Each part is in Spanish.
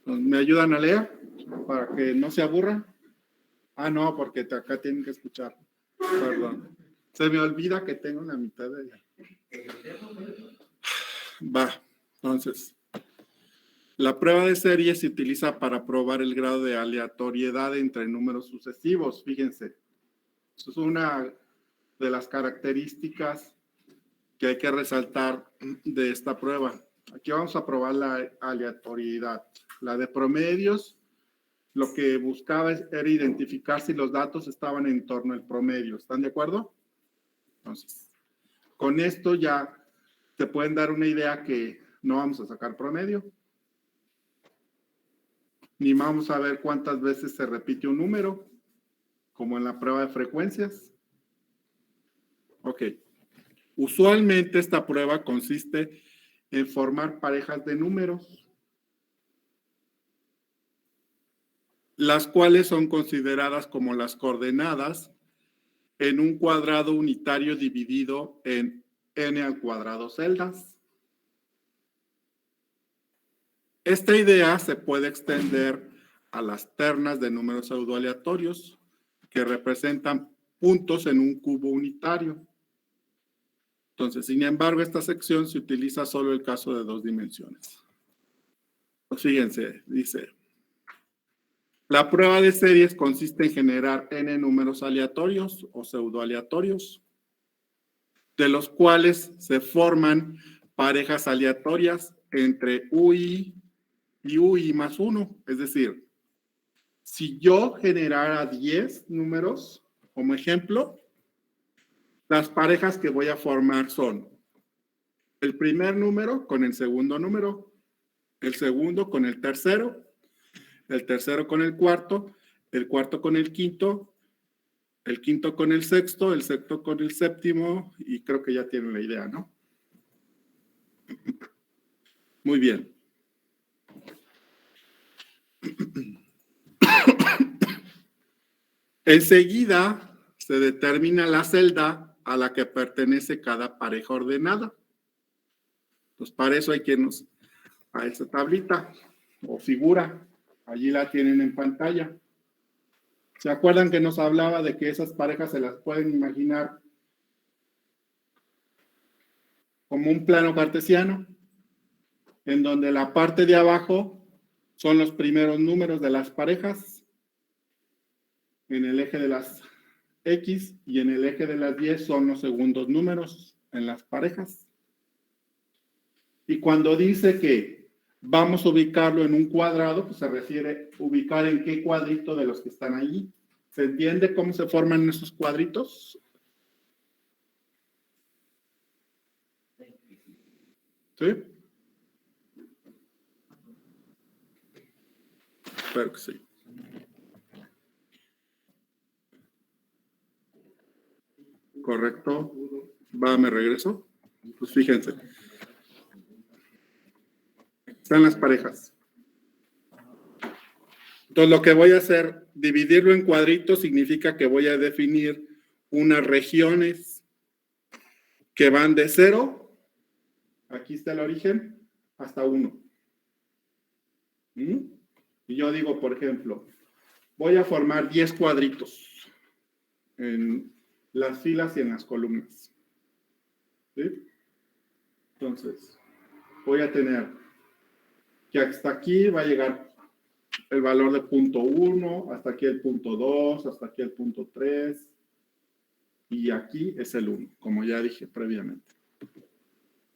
¿Me ayudan a leer para que no se aburran? Ah, no, porque acá tienen que escuchar. Perdón. Se me olvida que tengo la mitad de... Va, entonces. La prueba de serie se utiliza para probar el grado de aleatoriedad entre números sucesivos. Fíjense, eso es una de las características que hay que resaltar de esta prueba. Aquí vamos a probar la aleatoriedad. La de promedios, lo que buscaba era identificar si los datos estaban en torno al promedio. ¿Están de acuerdo? Entonces, con esto ya te pueden dar una idea que no vamos a sacar promedio, ni vamos a ver cuántas veces se repite un número, como en la prueba de frecuencias. Ok. Usualmente esta prueba consiste en formar parejas de números, las cuales son consideradas como las coordenadas en un cuadrado unitario dividido en n al cuadrado celdas. Esta idea se puede extender a las ternas de números pseudoaleatorios que representan puntos en un cubo unitario. Entonces, sin embargo, esta sección se utiliza solo el caso de dos dimensiones. Pues fíjense, dice, la prueba de series consiste en generar n números aleatorios o pseudoaleatorios, de los cuales se forman parejas aleatorias entre UI y UI más 1. Es decir, si yo generara 10 números como ejemplo, las parejas que voy a formar son el primer número con el segundo número, el segundo con el tercero con el cuarto con el quinto con el sexto con el séptimo, y creo que ya tienen la idea, ¿no? Muy bien. Enseguida se determina la celda a la que pertenece cada pareja ordenada. Pues para eso hay que irnos a esa tablita o figura. Allí la tienen en pantalla. ¿Se acuerdan que nos hablaba de que esas parejas se las pueden imaginar como un plano cartesiano, en donde la parte de abajo son los primeros números de las parejas, en el eje de las X, y en el eje de las 10 son los segundos números en las parejas? Y cuando dice que vamos a ubicarlo en un cuadrado, pues se refiere a ubicar en qué cuadrito de los que están allí. ¿Se entiende cómo se forman esos cuadritos? ¿Sí? Espero que sí. Correcto. Va, me regreso. Pues fíjense. Están las parejas. Entonces, lo que voy a hacer, dividirlo en cuadritos, significa que voy a definir unas regiones que van de 0, aquí está el origen, hasta 1. Y yo digo, por ejemplo, voy a formar 10 cuadritos en las filas y en las columnas. ¿Sí? Entonces, voy a tener que hasta aquí va a llegar el valor de punto 1, hasta aquí el punto 2, hasta aquí el punto 3, y aquí es el 1, como ya dije previamente.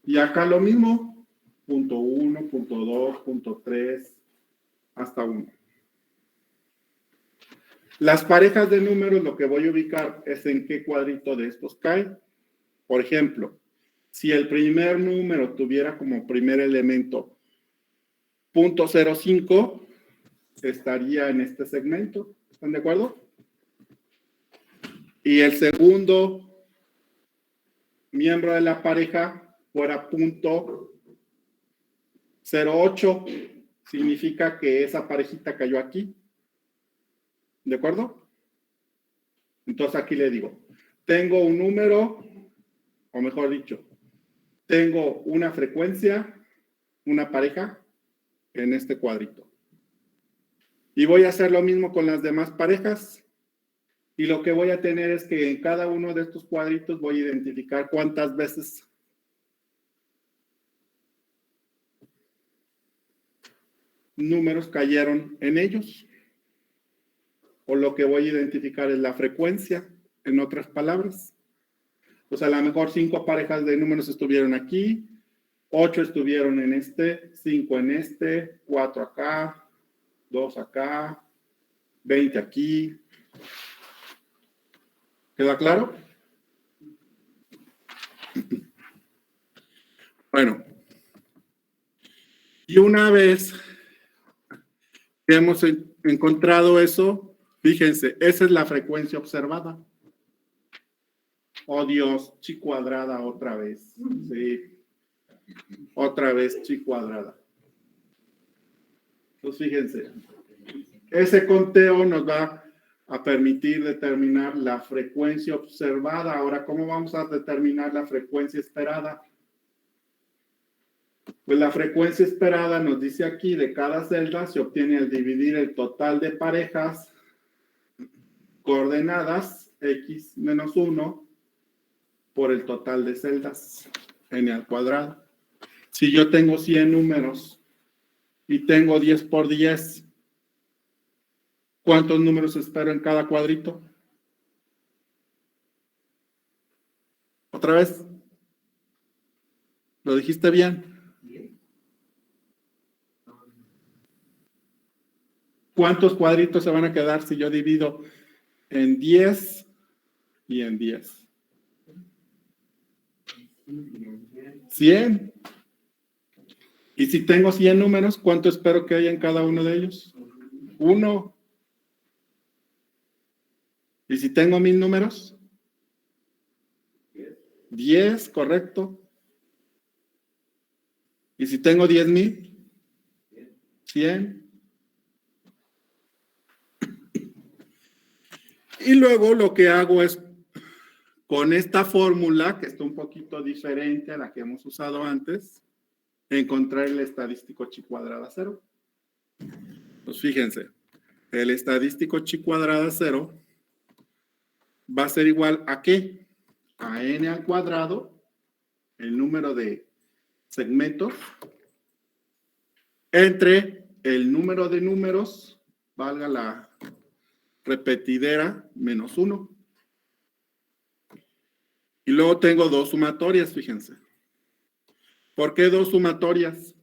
Y acá lo mismo, punto 1, punto 2, punto 3, hasta 1. Las parejas de números, lo que voy a ubicar es en qué cuadrito de estos cae. Por ejemplo, si el primer número tuviera como primer elemento 0.05, estaría en este segmento. ¿Están de acuerdo? Y el segundo miembro de la pareja fuera 0.08, significa que esa parejita cayó aquí. ¿De acuerdo? Entonces aquí le digo, tengo un número, o mejor dicho, tengo una frecuencia, una pareja en este cuadrito. Y voy a hacer lo mismo con las demás parejas. Y lo que voy a tener es que en cada uno de estos cuadritos voy a identificar cuántas veces números cayeron en ellos. O lo que voy a identificar es la frecuencia, en otras palabras. O sea, a lo mejor 5 parejas de números estuvieron aquí, 8 estuvieron en este, 5 en este, 4 acá, 2 acá, 20 aquí. ¿Queda claro? Bueno. Y una vez que hemos encontrado eso, fíjense, esa es la frecuencia observada. Oh Dios, chi cuadrada otra vez. Sí. Otra vez chi cuadrada. Entonces, fíjense, ese conteo nos va a permitir determinar la frecuencia observada. Ahora, ¿cómo vamos a determinar la frecuencia esperada? Pues la frecuencia esperada nos dice aquí, de cada celda se obtiene al dividir el total de parejas coordenadas x menos 1 por el total de celdas n al cuadrado. Si yo tengo 100 números y tengo 10 por 10, ¿cuántos números espero en cada cuadrito? ¿Otra vez? ¿Lo dijiste bien? ¿Cuántos cuadritos se van a quedar si yo divido en 10 y en 10? 100. Y si tengo 100 números, ¿cuánto espero que haya en cada uno de ellos? 1. ¿Y si tengo 1000 números? 10, correcto. ¿Y si tengo 10,000? 100. Y luego lo que hago es, con esta fórmula, que está un poquito diferente a la que hemos usado antes, encontrar el estadístico chi cuadrada 0. Pues fíjense, el estadístico chi cuadrada 0 va a ser igual a ¿qué? A n al cuadrado, el número de segmentos, entre el número de números, valga la repetidera, menos 1. Y luego tengo dos sumatorias, fíjense. ¿Por qué dos sumatorias?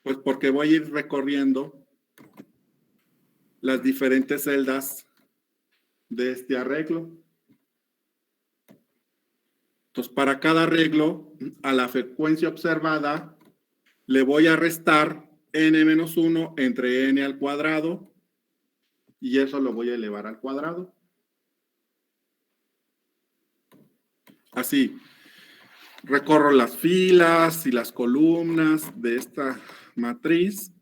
Pues porque voy a ir recorriendo las diferentes celdas de este arreglo. Entonces, para cada arreglo, a la frecuencia observada, le voy a restar n menos 1 entre n al cuadrado, y eso lo voy a elevar al cuadrado. Así, recorro las filas y las columnas de esta matriz,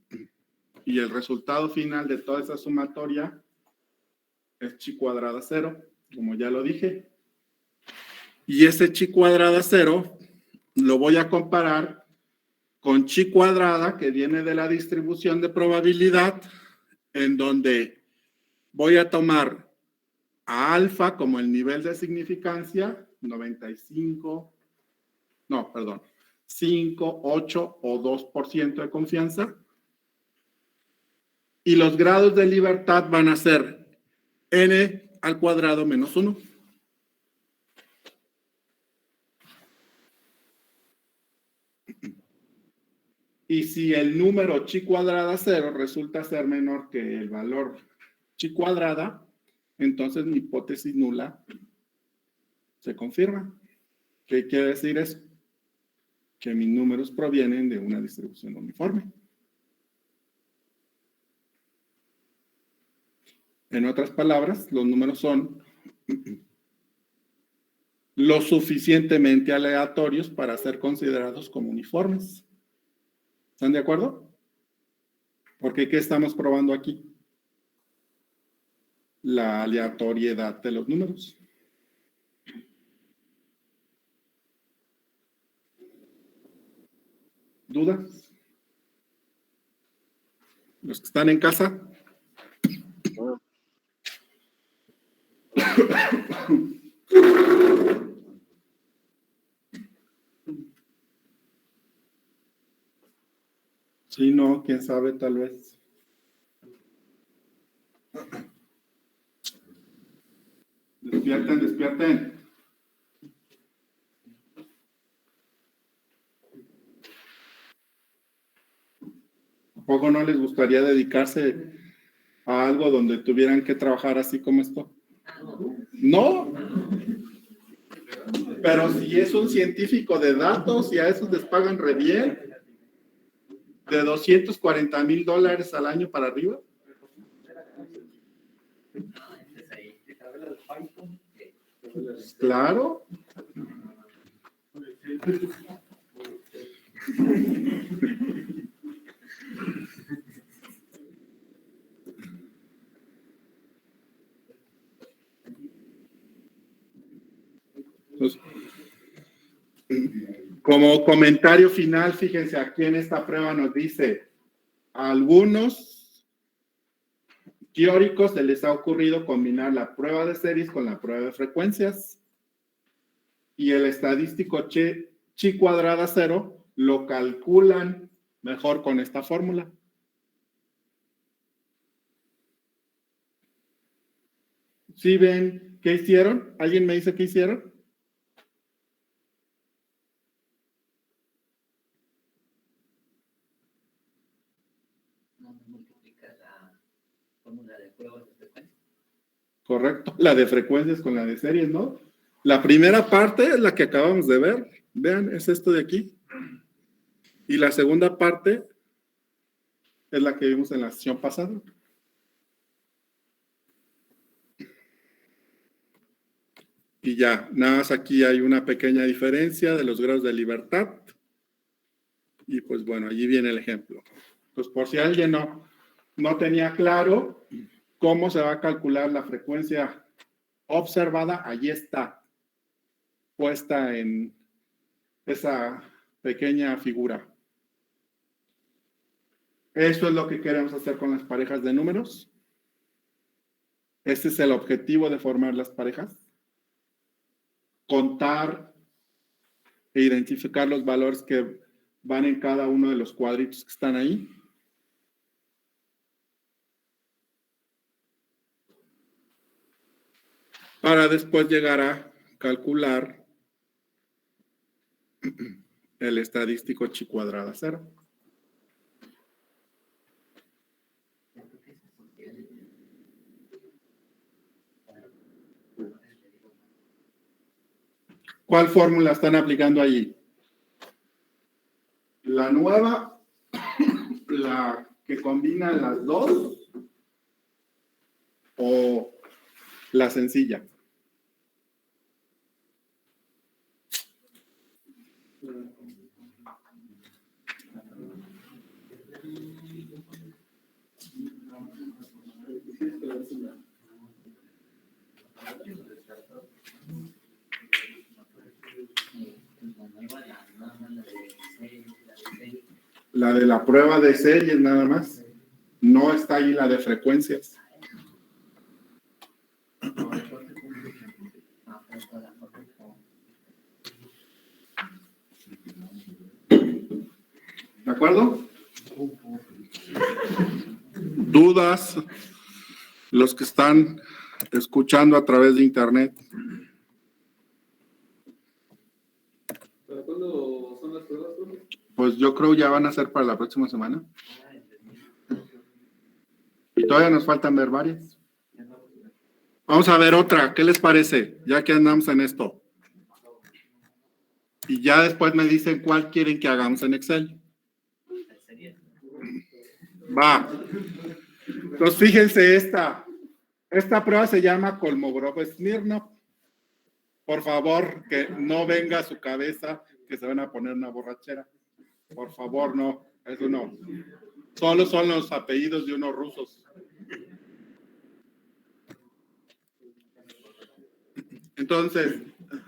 y el resultado final de toda esa sumatoria es chi cuadrada 0, como ya lo dije. Y ese chi cuadrada 0 lo voy a comparar con chi cuadrada, que viene de la distribución de probabilidad, en donde voy a tomar a alfa como el nivel de significancia, 95, no, perdón, 5, 8 o 2% de confianza. Y los grados de libertad van a ser n al cuadrado menos 1. Y si el número chi cuadrada 0 resulta ser menor que el valor chi cuadrada, entonces mi hipótesis nula se confirma. ¿Qué quiere decir eso? Que mis números provienen de una distribución uniforme. En otras palabras, los números son lo suficientemente aleatorios para ser considerados como uniformes. ¿Están de acuerdo? Porque ¿qué estamos probando aquí? La aleatoriedad de los números. ¿Dudas? Los que están en casa. Sí, no, quién sabe, tal vez. Despierten, despierten. ¿A poco no les gustaría dedicarse a algo donde tuvieran que trabajar así como esto? No. Pero si es un científico de datos y a esos les pagan re bien, de $240,000 al año para arriba. Claro. Pues, como comentario final, fíjense, aquí en esta prueba nos dice, a algunos teóricos se les ha ocurrido combinar la prueba de series con la prueba de frecuencias y el estadístico chi cuadrada 0 lo calculan mejor con esta fórmula. ¿Sí ven qué hicieron? ¿Alguien me dice qué hicieron? Correcto, la de frecuencias con la de series, ¿no? La primera parte es la que acabamos de ver. Vean, es esto de aquí. Y la segunda parte es la que vimos en la sesión pasada. Y ya, nada más aquí hay una pequeña diferencia de los grados de libertad. Y pues bueno, allí viene el ejemplo. Pues por si alguien no tenía claro cómo se va a calcular la frecuencia observada, allí está, puesta en esa pequeña figura. Eso es lo que queremos hacer con las parejas de números. Ese es el objetivo de formar las parejas. Contar e identificar los valores que van en cada uno de los cuadritos que están ahí. Para después llegar a calcular el estadístico chi cuadrada 0. ¿Cuál fórmula están aplicando allí? ¿La nueva, la que combina las dos, o la sencilla? La de la prueba de series nada más. No está ahí la de frecuencias. ¿De acuerdo? ¿Dudas? Los que están escuchando a través de internet. ¿Para cuándo son las pruebas? Pues yo creo ya van a ser para la próxima semana. Y todavía nos faltan ver varias. Vamos a ver otra. ¿Qué les parece? Ya que andamos en esto. Y ya después me dicen cuál quieren que hagamos en Excel. Va. Entonces fíjense esta. Esta prueba se llama Kolmogorov-Smirnov. Por favor, que no venga a su cabeza que se van a poner una borrachera. Por favor, no. Eso no. Solo son los apellidos de unos rusos. Entonces,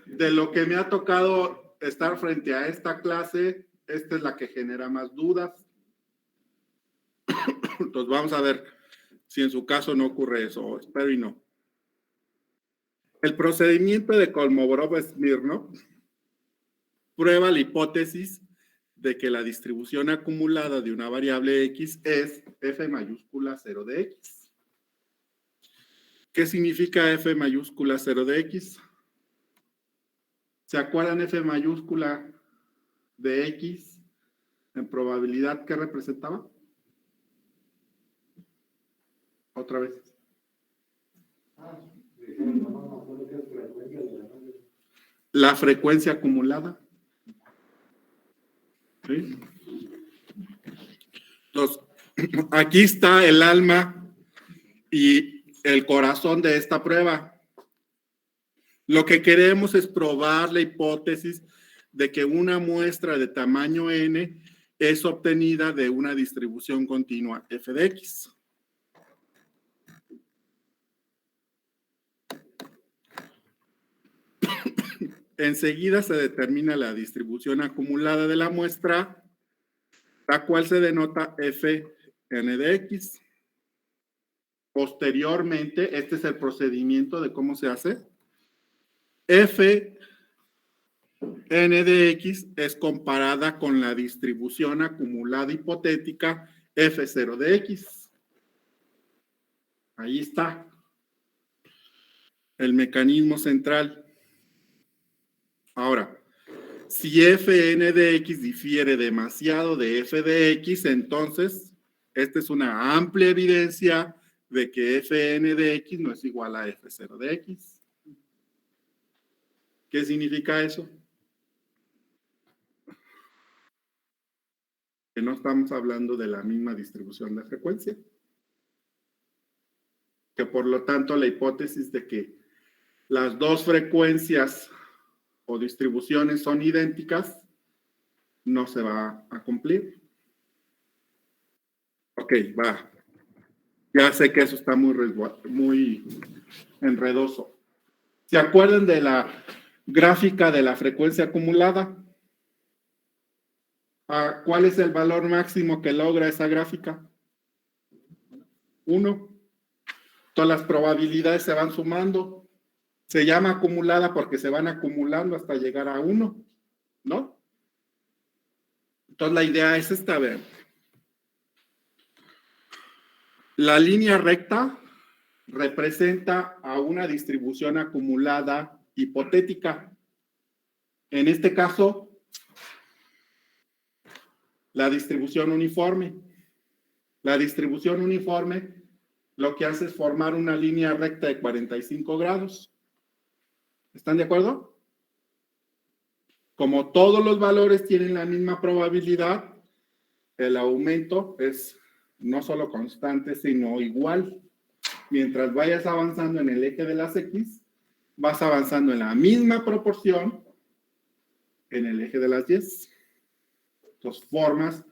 de lo que me ha tocado estar frente a esta clase, esta es la que genera más dudas. Entonces vamos a ver si en su caso no ocurre eso. Espero y no. El procedimiento de Kolmogorov-Smirnov prueba la hipótesis de que la distribución acumulada de una variable X es F mayúscula 0 de X. ¿Qué significa F mayúscula 0 de X? ¿Se acuerdan F mayúscula de X en probabilidad qué representaba? Otra vez. La frecuencia acumulada. ¿Sí? Entonces, aquí está el alma y el corazón de esta prueba. Lo que queremos es probar la hipótesis de que una muestra de tamaño n es obtenida de una distribución continua f de x. Enseguida se determina la distribución acumulada de la muestra, la cual se denota Fn de x. Posteriormente, este es el procedimiento de cómo se hace. Fn de x es comparada con la distribución acumulada hipotética F0 de x. Ahí está el mecanismo central. Ahora, si Fn de x difiere demasiado de f de x, entonces esta es una amplia evidencia de que Fn de x no es igual a F0 de x. ¿Qué significa eso? Que no estamos hablando de la misma distribución de frecuencia. Que por lo tanto la hipótesis de que las dos frecuencias o distribuciones son idénticas no se va a cumplir. Ok, va. Ya sé que eso está muy enredoso. ¿Se acuerdan de la gráfica de la frecuencia acumulada? ¿Cuál es el valor máximo que logra esa gráfica? 1. Todas las probabilidades se van sumando. Se llama acumulada porque se van acumulando hasta llegar a 1, ¿no? Entonces la idea es esta, ver. La línea recta representa a una distribución acumulada hipotética. En este caso, la distribución uniforme. La distribución uniforme lo que hace es formar una línea recta de 45 grados. ¿Están de acuerdo? Como todos los valores tienen la misma probabilidad, el aumento es no solo constante, sino igual. Mientras vayas avanzando en el eje de las X, vas avanzando en la misma proporción en el eje de las Y. Entonces formas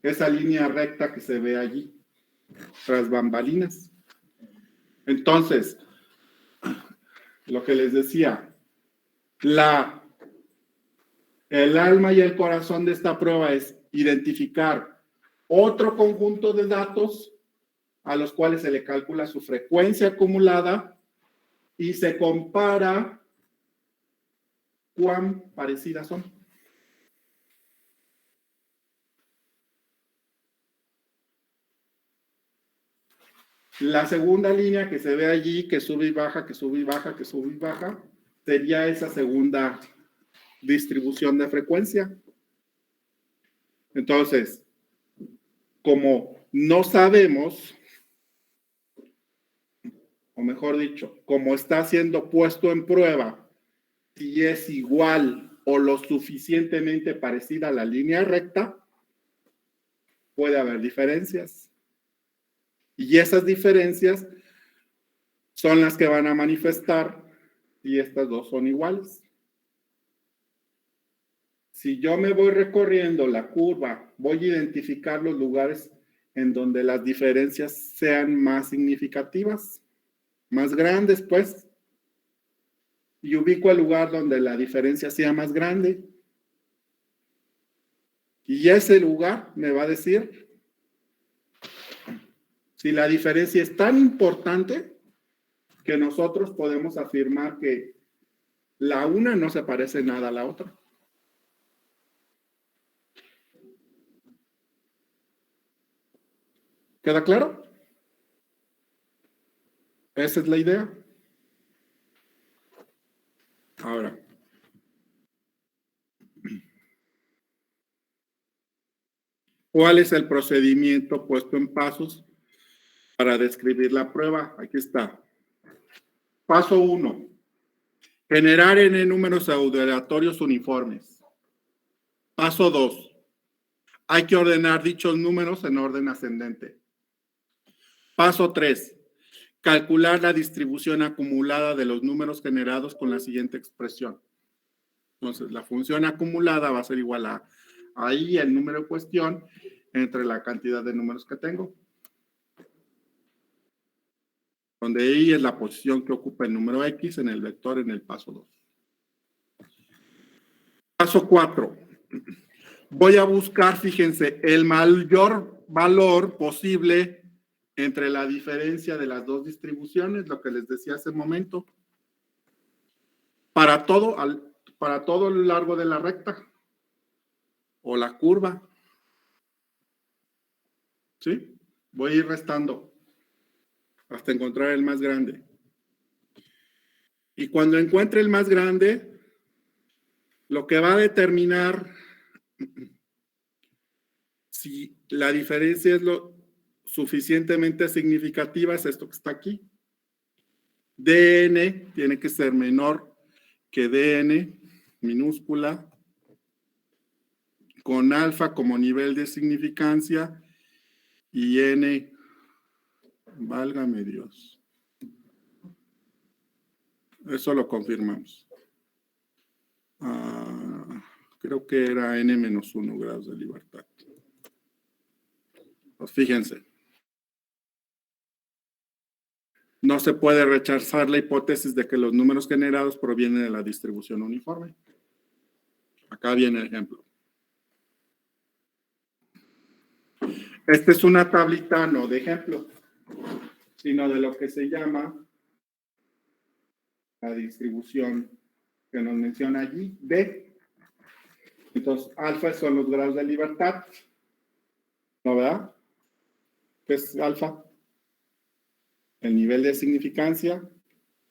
esa línea recta que se ve allí, tras bambalinas. Entonces, lo que les decía, el alma y el corazón de esta prueba es identificar otro conjunto de datos a los cuales se le calcula su frecuencia acumulada y se compara cuán parecidas son. La segunda línea que se ve allí, que sube y baja, que sube y baja, que sube y baja, sería esa segunda distribución de frecuencia. Entonces, como no sabemos, o mejor dicho, como está siendo puesto en prueba, si es igual o lo suficientemente parecida a la línea recta, puede haber diferencias. Y esas diferencias son las que van a manifestar si estas dos son iguales. Si yo me voy recorriendo la curva, voy a identificar los lugares en donde las diferencias sean más significativas, más grandes, pues. Y ubico el lugar donde la diferencia sea más grande. Y ese lugar me va a decir Si la diferencia es tan importante que nosotros podemos afirmar que la una no se parece nada a la otra. ¿Queda claro? Esa es la idea. Ahora, ¿cuál es el procedimiento puesto en pasos para describir la prueba? Aquí está. Paso 1. Generar n números aleatorios uniformes. Paso 2. Hay que ordenar dichos números en orden ascendente. Paso 3. Calcular la distribución acumulada de los números generados con la siguiente expresión. Entonces, la función acumulada va a ser igual a ahí el número en cuestión entre la cantidad de números que tengo. Donde I es la posición que ocupa el número X en el vector en el paso 2. Paso 4. Voy a buscar, fíjense, el mayor valor posible entre la diferencia de las dos distribuciones, lo que les decía hace un momento. Para todo a lo largo de la recta o la curva. ¿Sí? Voy a ir restando hasta encontrar el más grande. Y cuando encuentre el más grande, lo que va a determinar si la diferencia es lo suficientemente significativa es esto que está aquí. dn tiene que ser menor que dn minúscula con alfa como nivel de significancia y n, válgame Dios. Eso lo confirmamos. Creo que era n-1 grados de libertad. Pues fíjense. No se puede rechazar la hipótesis de que los números generados provienen de la distribución uniforme. Acá viene el ejemplo. Esta es una tablita no de ejemplo, sino de lo que se llama la distribución que nos menciona allí, D. Entonces, alfa son los grados de libertad. ¿No, verdad? ¿Qué es alfa? El nivel de significancia.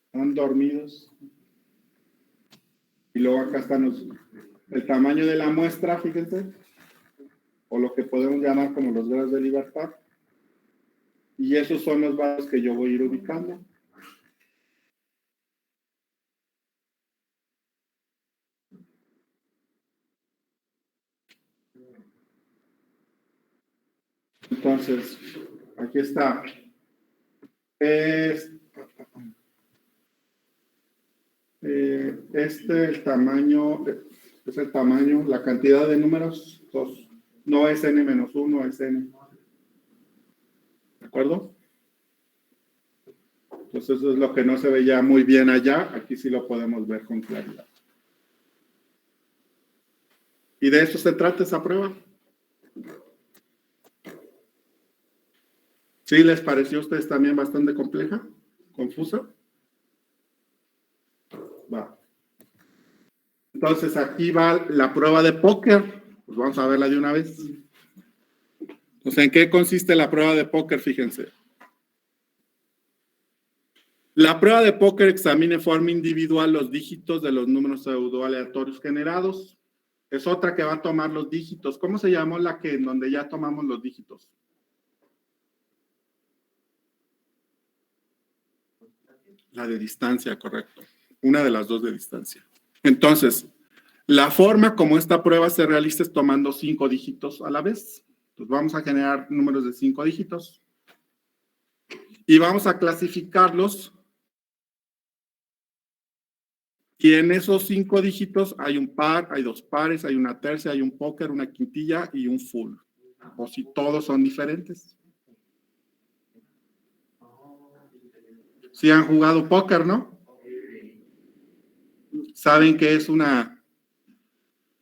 Están dormidos. Y luego acá están el tamaño de la muestra, fíjense. O lo que podemos llamar como los grados de libertad. Y esos son los valores que yo voy a ir ubicando. Entonces, aquí está. El tamaño, es el tamaño, la cantidad de números, no es n-1, es n. ¿De acuerdo? Entonces, eso es lo que no se veía muy bien allá. Aquí sí lo podemos ver con claridad. ¿Y de eso se trata esa prueba? ¿Sí les pareció a ustedes también bastante compleja? ¿Confusa? Va. Entonces, aquí va la prueba de póker. Pues vamos a verla de una vez. Entonces, ¿en qué consiste la prueba de póker? Fíjense. La prueba de póker examina de forma individual los dígitos de los números pseudoaleatorios generados. Es otra que va a tomar los dígitos. ¿Cómo se llamó la que en donde ya tomamos los dígitos? La de distancia, correcto. Una de las dos de distancia. Entonces, la forma como esta prueba se realiza es tomando 5 dígitos a la vez. Entonces, vamos a generar números de 5 dígitos. Y vamos a clasificarlos. Y en esos 5 dígitos hay un par, hay 2 pares, hay una tercia, hay un póker, una quintilla y un full. O si todos son diferentes. Si han jugado póker, ¿no? ¿Saben qué es una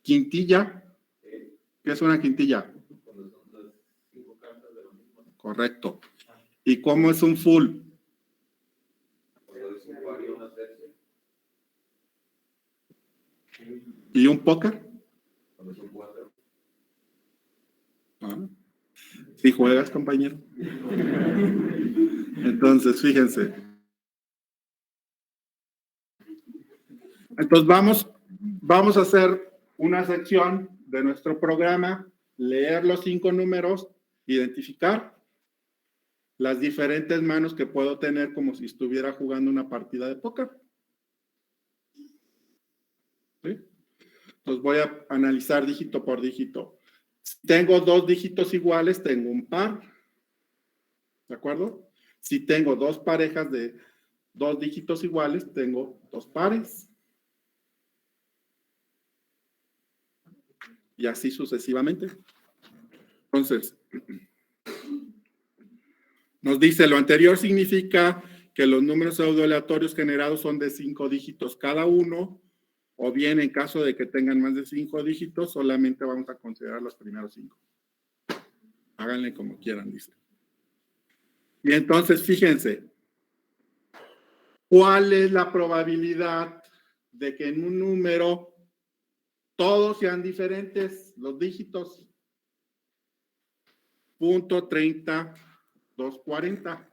quintilla? ¿Qué es una quintilla? Correcto. ¿Y cómo es un full? ¿Y un póker? Ah, si juegas, compañero. Entonces, fíjense. Entonces, vamos a hacer una sección de nuestro programa, leer los 5 números, identificar las diferentes manos que puedo tener como si estuviera jugando una partida de póker. ¿Sí? Entonces voy a analizar dígito por dígito. Si tengo 2 dígitos iguales, tengo un par. ¿De acuerdo? Si tengo 2 parejas de 2 dígitos iguales, tengo 2 pares. Y así sucesivamente. Entonces, nos dice, lo anterior significa que los números pseudoaleatorios generados son de 5 dígitos cada uno, o bien en caso de que tengan más de 5 dígitos, solamente vamos a considerar los primeros 5. Háganle como quieran, dice. Y entonces, fíjense, ¿cuál es la probabilidad de que en un número todos sean diferentes, los dígitos? 0.30, 240.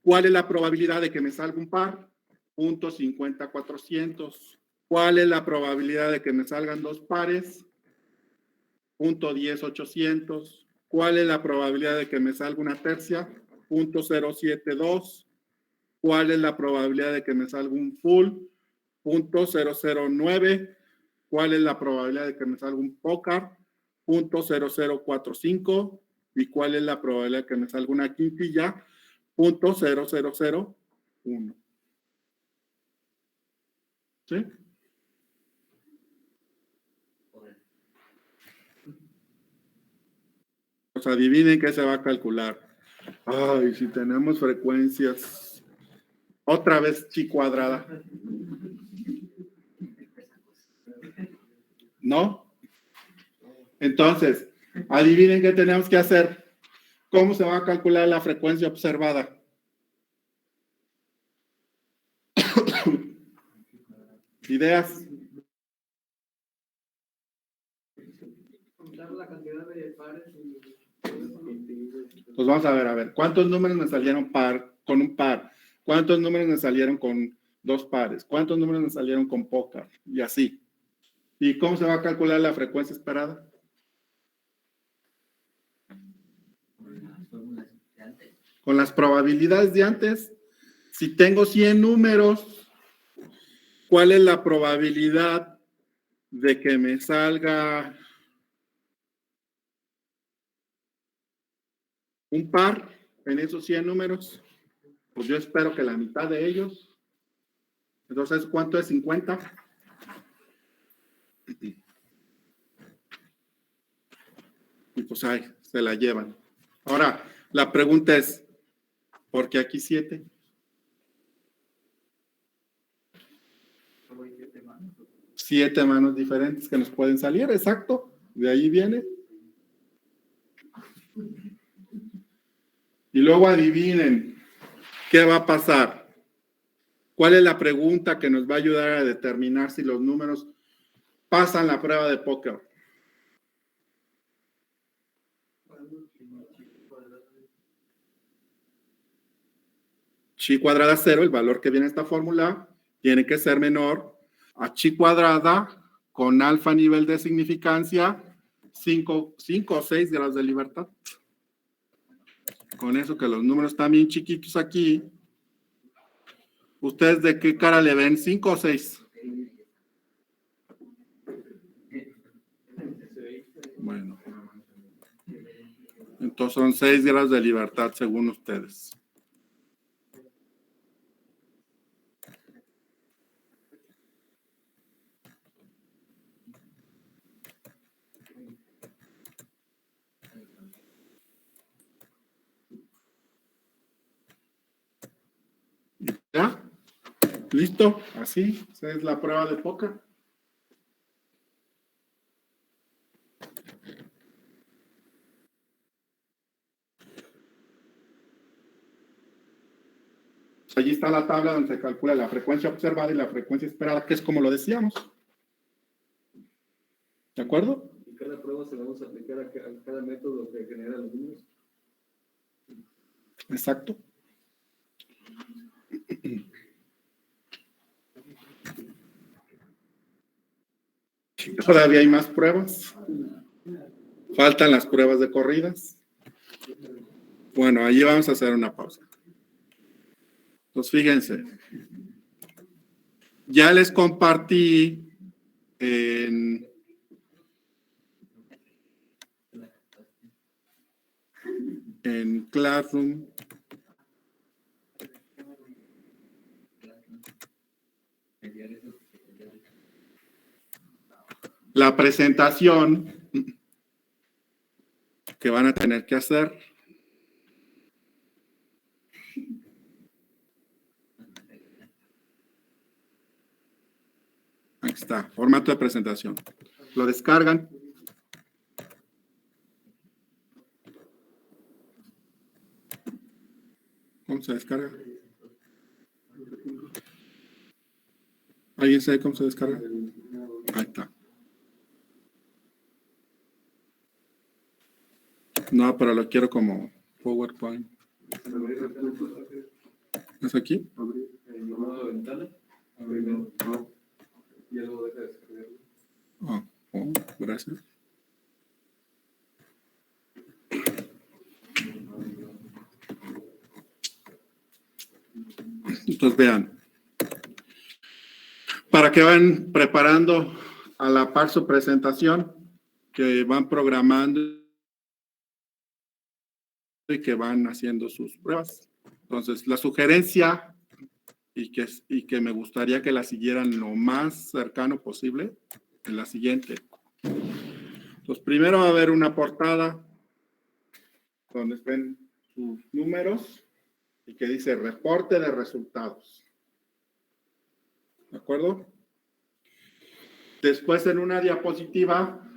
¿Cuál es la probabilidad de que me salga un par? 0.50, 400. ¿Cuál es la probabilidad de que me salgan 2 pares? 0.10, 800. ¿Cuál es la probabilidad de que me salga una tercia? 0.072. ¿Cuál es la probabilidad de que me salga un full? 0.009. ¿Cuál es la probabilidad de que me salga un póker? 0.0045. ¿Y cuál es la probabilidad de que me salga una quintilla? 0.0001. ¿Sí? Pues adivinen qué se va a calcular. Ay, si tenemos frecuencias. Otra vez chi cuadrada. ¿No? Entonces, adivinen qué tenemos que hacer. ¿Cómo se va a calcular la frecuencia observada? ¿Ideas? La cantidad de pares y... Pues vamos a ver. ¿Cuántos números me salieron con un par? ¿Cuántos números me salieron con 2 pares? ¿Cuántos números me salieron con póker? Y así. ¿Y cómo se va a calcular la frecuencia esperada? Con las probabilidades de antes. Si tengo 100 números, ¿cuál es la probabilidad de que me salga un par en esos 100 números? Pues yo espero que la mitad de ellos. Entonces, ¿cuánto es 50? Y pues ahí, se la llevan. Ahora, la pregunta es, ¿por qué aquí 7? Siete manos diferentes que nos pueden salir, exacto. De ahí viene. Y luego adivinen, ¿qué va a pasar? ¿Cuál es la pregunta que nos va a ayudar a determinar si los números pasan la prueba de póker? Chi cuadrada 0, el valor que viene en esta fórmula, tiene que ser menor a chi cuadrada con alfa nivel de significancia, 5 o 6 grados de libertad. Con eso que los números están bien chiquitos aquí, ¿ustedes de qué cara le ven? ¿5 o 6? Bueno. Entonces son 6 grados de libertad según ustedes. ¿Ya? ¿Listo? Así, esa es la prueba de póker. Allí está la tabla donde se calcula la frecuencia observada y la frecuencia esperada, que es como lo decíamos. ¿De acuerdo? Y cada prueba se la vamos a aplicar a cada método que genera los números. Exacto. Todavía hay más pruebas. Faltan las pruebas de corridas. Bueno, allí vamos a hacer una pausa. Entonces, fíjense. Ya les compartí en Classroom la presentación que van a tener que hacer. Ahí está, formato de presentación. Lo descargan. ¿Cómo se descarga? ¿Alguien sabe cómo se descarga? Ahí está. No, pero lo quiero como PowerPoint. ¿Es aquí? Nueva ventana. Y luego deja de descargarlo. Oh, gracias. Entonces vean, para que van preparando a la par su presentación, que van programando y que van haciendo sus pruebas. Entonces, la sugerencia y que me gustaría que la siguieran lo más cercano posible es la siguiente. Entonces, primero va a haber una portada donde ven sus números y que dice reporte de resultados. ¿De acuerdo? Después en una diapositiva,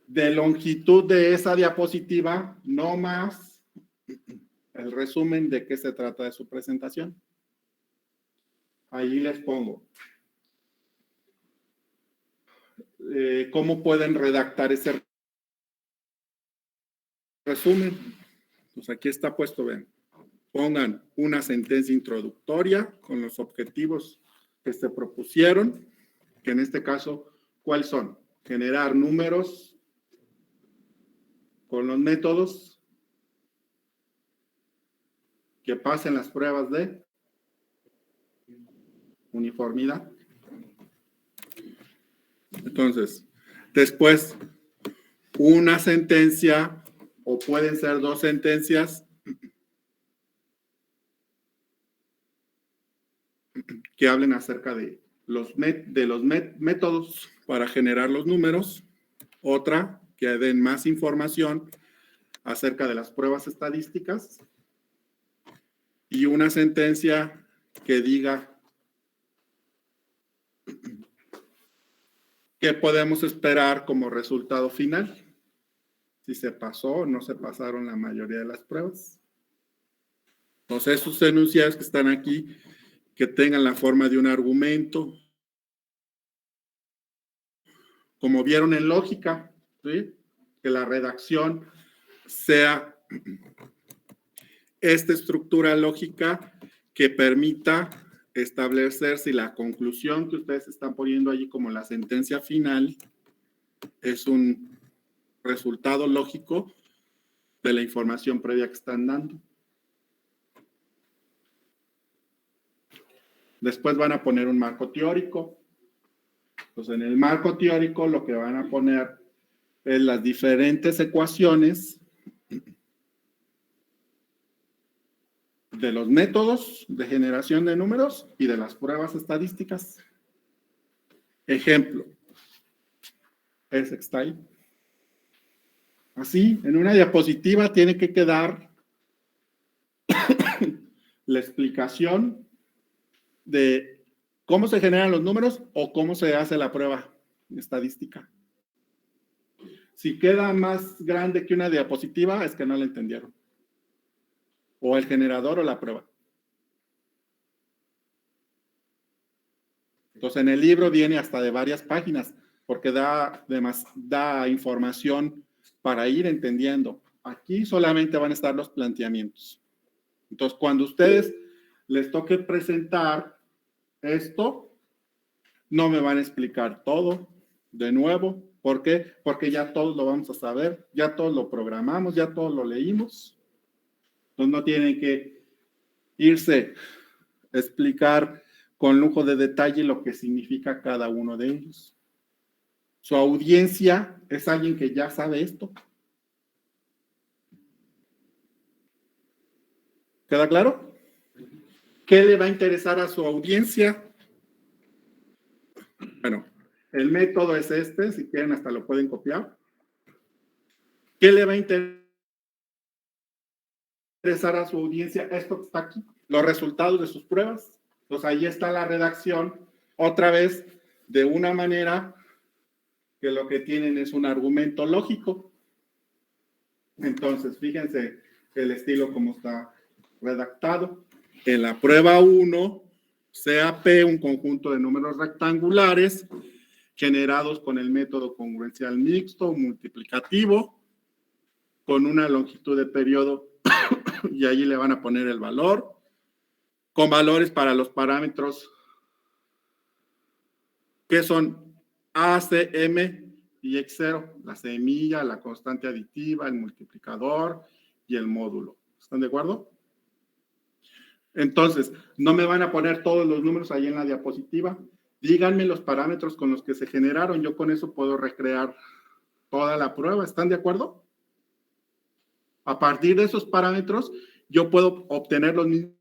de longitud de esa diapositiva, no más el resumen de qué se trata de su presentación. Ahí les pongo. ¿Cómo pueden redactar ese resumen? Pues aquí está puesto, ven. Pongan una sentencia introductoria con los objetivos que se propusieron, que en este caso, ¿cuáles son? Generar números con los métodos que pasen las pruebas de uniformidad. Entonces, después, una sentencia, o pueden ser dos sentencias, que hablen acerca de los métodos para generar los números. Otra, que den más información acerca de las pruebas estadísticas. Y una sentencia que diga qué podemos esperar como resultado final. Si se pasó o no se pasaron la mayoría de las pruebas. Entonces, esos enunciados que están aquí, que tengan la forma de un argumento, como vieron en lógica, ¿sí? Que la redacción sea esta estructura lógica que permita establecer si la conclusión que ustedes están poniendo allí como la sentencia final es un resultado lógico de la información previa que están dando. Después van a poner un marco teórico. Pues en el marco teórico lo que van a poner es las diferentes ecuaciones de los métodos de generación de números y de las pruebas estadísticas. Ejemplo. Ese está ahí. Así, en una diapositiva tiene que quedar la explicación de cómo se generan los números o cómo se hace la prueba estadística. Si queda más grande que una diapositiva, es que no la entendieron. O el generador o la prueba. Entonces, en el libro viene hasta de varias páginas, porque da información para ir entendiendo. Aquí solamente van a estar los planteamientos. Entonces, cuando ustedes les toque presentar esto, no me van a explicar todo de nuevo. ¿Por qué? Porque ya todos lo vamos a saber, ya todos lo programamos, ya todos lo leímos. Entonces, no tienen que irse a explicar con lujo de detalle lo que significa cada uno de ellos. Su audiencia es alguien que ya sabe esto. ¿Queda claro? ¿Qué le va a interesar a su audiencia? Bueno, el método es este, si quieren hasta lo pueden copiar. ¿Qué le va a interesar a su audiencia? Esto que está aquí, los resultados de sus pruebas. Entonces ahí está la redacción, otra vez, de una manera que lo que tienen es un argumento lógico. Entonces, fíjense el estilo como está redactado. En la prueba 1, CAP, un conjunto de números rectangulares generados con el método congruencial mixto o multiplicativo, con una longitud de periodo, y allí le van a poner el valor, con valores para los parámetros que son A, C, M y X0, la semilla, la constante aditiva, el multiplicador y el módulo. ¿Están de acuerdo? Entonces, no me van a poner todos los números ahí en la diapositiva. Díganme los parámetros con los que se generaron. Yo con eso puedo recrear toda la prueba. ¿Están de acuerdo? A partir de esos parámetros, yo puedo obtener los mismos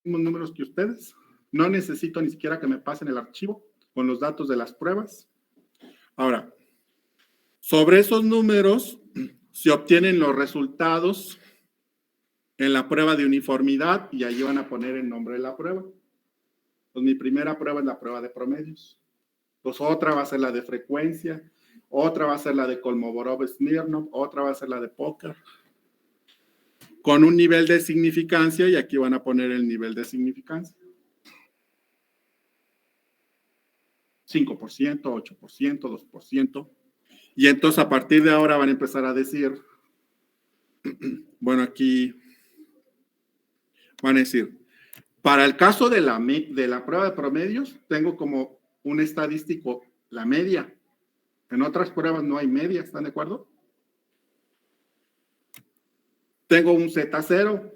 números que ustedes. No necesito ni siquiera que me pasen el archivo con los datos de las pruebas. Ahora, sobre esos números se obtienen los resultados en la prueba de uniformidad y ahí van a poner el nombre de la prueba. Pues mi primera prueba es la prueba de promedios. Pues otra va a ser la de frecuencia, otra va a ser la de Kolmogorov-Smirnov, otra va a ser la de Poker. Con un nivel de significancia y aquí van a poner el nivel de significancia. 5%, 8%, 2%. Y entonces a partir de ahora van a empezar a decir, bueno, aquí van a decir, para el caso de la prueba de promedios, tengo como un estadístico la media. En otras pruebas no hay media, ¿están de acuerdo? Tengo un Z0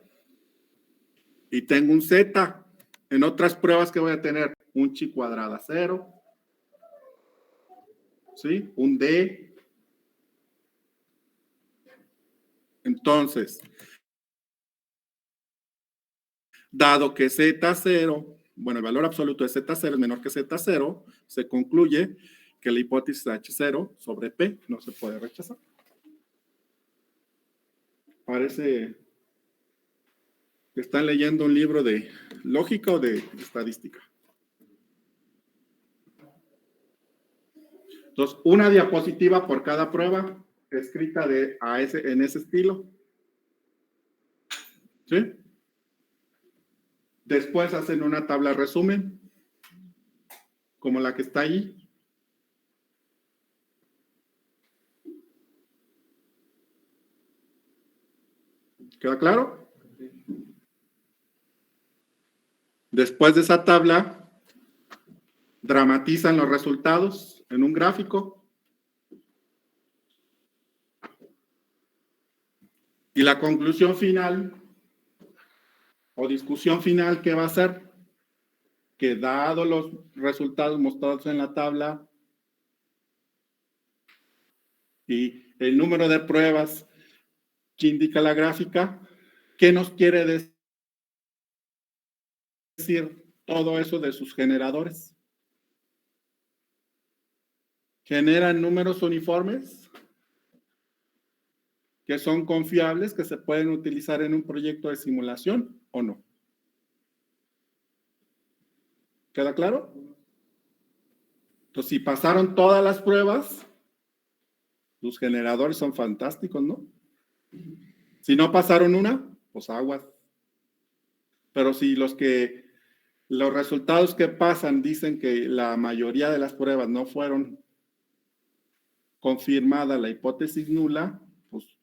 y tengo un Z. En otras pruebas que voy a tener un chi cuadrada 0, ¿sí? Un D. Entonces, dado que Z0, bueno, el valor absoluto de Z0 es menor que Z0, se concluye que la hipótesis H0 sobre P no se puede rechazar. Parece que están leyendo un libro de lógica o de estadística. Entonces, una diapositiva por cada prueba escrita en ese estilo. ¿Sí? Después hacen una tabla resumen, como la que está ahí. ¿Queda claro? Después de esa tabla, dramatizan los resultados en un gráfico. Y la conclusión final o discusión final, ¿qué va a ser? Que dado los resultados mostrados en la tabla y el número de pruebas que indica la gráfica, ¿qué nos quiere decir todo eso de sus generadores? ¿Generan números uniformes que son confiables, que se pueden utilizar en un proyecto de simulación o no? ¿Queda claro? Entonces, si pasaron todas las pruebas, sus generadores son fantásticos, ¿no? Si no pasaron una, pues aguas. Pero si los que Los resultados que pasan dicen que la mayoría de las pruebas no fueron confirmada la hipótesis nula, pues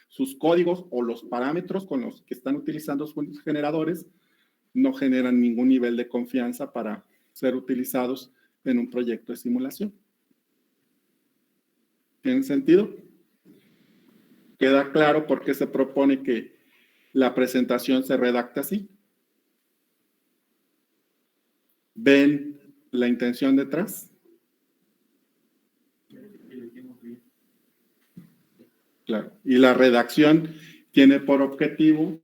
sus códigos o los parámetros con los que están utilizando sus generadores no generan ningún nivel de confianza para ser utilizados en un proyecto de simulación. ¿Tiene sentido? Queda claro por qué se propone que la presentación se redacte así. ¿Ven la intención detrás? Claro. Y la redacción tiene por objetivo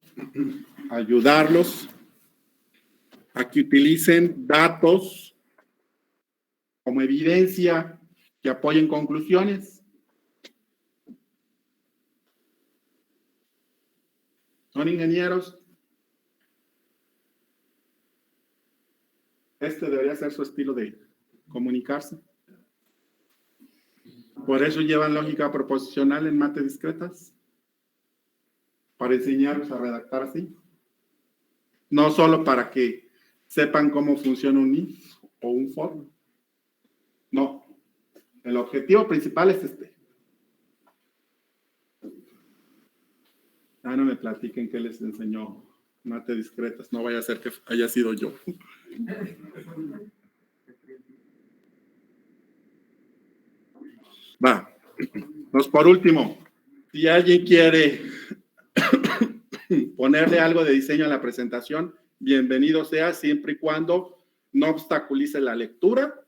ayudarlos a que utilicen datos como evidencia que apoyen conclusiones. ¿Son ingenieros? Este debería ser su estilo de comunicarse. Por eso llevan lógica proposicional en mate discretas, para enseñarlos a redactar así. No solo para que sepan cómo funciona un if o un for. No. El objetivo principal es este. No me platiquen qué les enseñó mate discretas. No vaya a ser que haya sido yo. Va. Pues por último, si alguien quiere ponerle algo de diseño a la presentación, bienvenido sea, siempre y cuando no obstaculice la lectura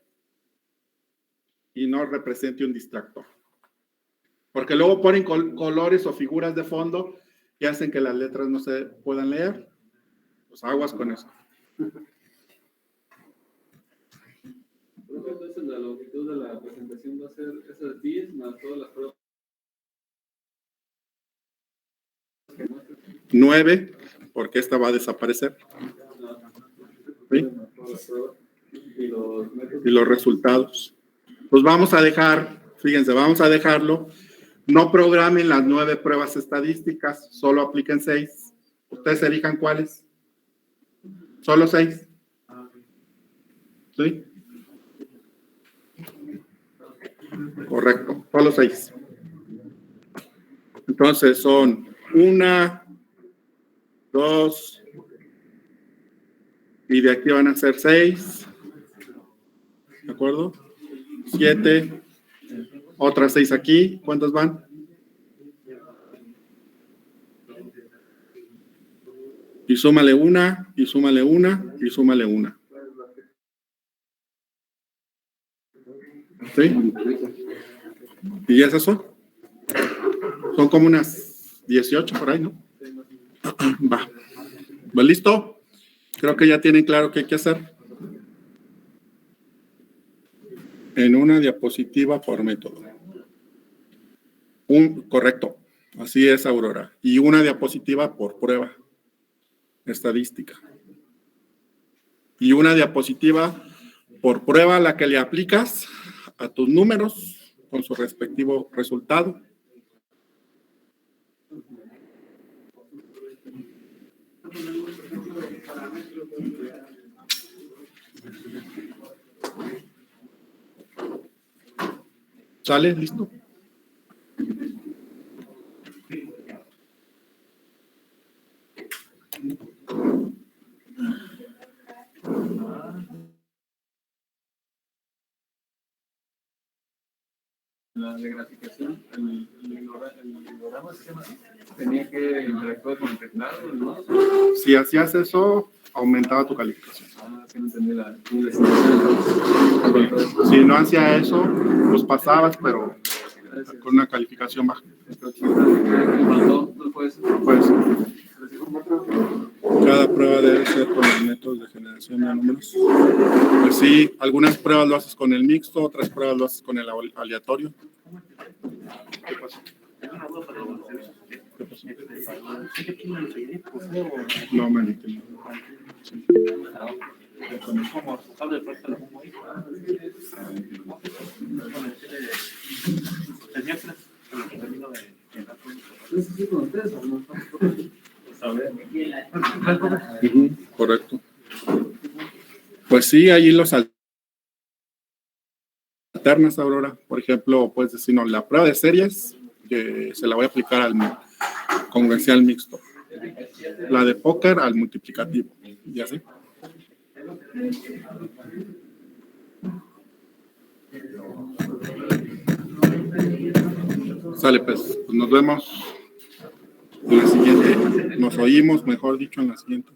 y no represente un distractor. Porque luego ponen colores o figuras de fondo que hacen que las letras no se puedan leer. Pues aguas con eso. Entonces la longitud de la presentación va a ser esas 10 más todas las pruebas. 9, porque esta va a desaparecer. ¿Sí? Y los resultados. Pues vamos a dejar, fíjense, vamos a dejarlo. No programen las 9 pruebas estadísticas, solo apliquen 6. Ustedes elijan cuáles. Solo 6. ¿Sí? Correcto, solo 6. Entonces son 1, 2, y de aquí van a ser 6. ¿De acuerdo? 7. Otras 6 aquí. ¿Cuántas van? Y súmale 1, y súmale 1, y súmale 1. ¿Sí? ¿Y esas son? Son como unas 18 por ahí, ¿no? Va. ¿Va listo? Creo que ya tienen claro qué hay que hacer. En una diapositiva por método. Correcto. Así es, Aurora. Y una diapositiva por prueba estadística. Y una diapositiva por prueba a la que le aplicas a tus números con su respectivo resultado. ¿Sale? ¿Listo? La de graficación, el diagrama se llama así. Tenía que interactuar con el teclado, ¿no? Si hacías eso, aumentaba tu calificación. Sí, no entendí la. Si no hacía eso, pues pasabas, pero con una calificación baja. Pues, cada prueba debe ser con los métodos de generación de números. Pues sí, algunas pruebas lo haces con el mixto, otras pruebas lo haces con el aleatorio. ¿Qué pasó? ¿Qué pasó? No, me entiendo. Sí. Pues sí, ahí los alternas, Aurora. Por ejemplo, puedes decir, no, la prueba de series se la voy a aplicar al congruencial mixto. La de póker al multiplicativo. Y así. Sale, pues nos vemos en la siguiente. Nos oímos, mejor dicho, en la siguiente.